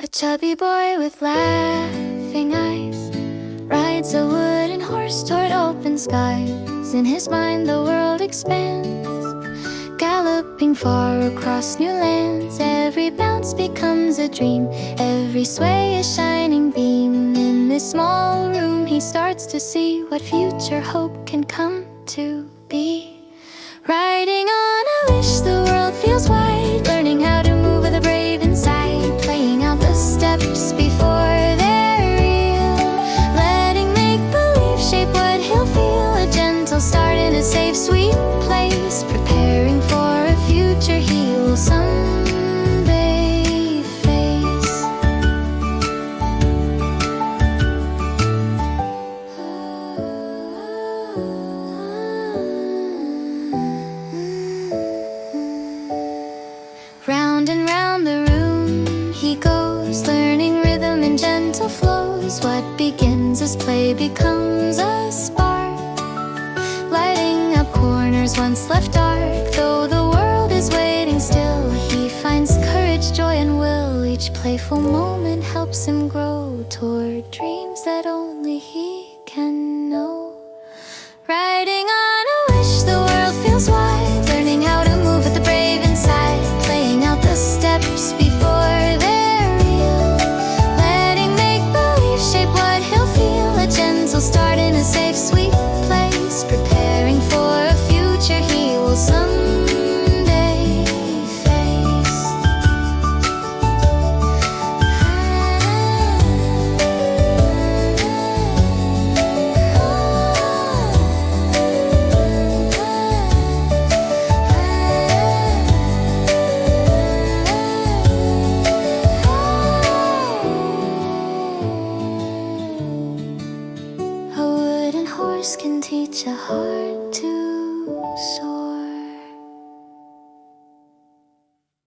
A chubby boy with laughing eyes rides a wooden horse toward open skies. In his mind the world expands, galloping far across new lands. Every bounce becomes a dream, every sway a shining beam. In this small room he starts to see what future hope can come to be. Riding on a wish, the world feels wide, learning how to move with a brave inside, playing out the steps before they're real, letting make-believe shape what he'll feel. A gentle start in a safe, sweet place, preparing for a future he will someday face. Round and round the room he goes, learning rhythm and gentle flows. What begins as play becomes a spark, lighting up corners once left dark. Though the world is waiting still, he finds courage, joy and will. Each playful moment helps him grow toward dreams that only he can know. Riding on a wish, the world feels wide, learning how to move with the brave inside, playing out the steps before they're real, letting make-believe shape what he'll feel. A gentle start in a safe, sweet place, preparing for a future he will someday face. A wooden horse can teach a heart to soar.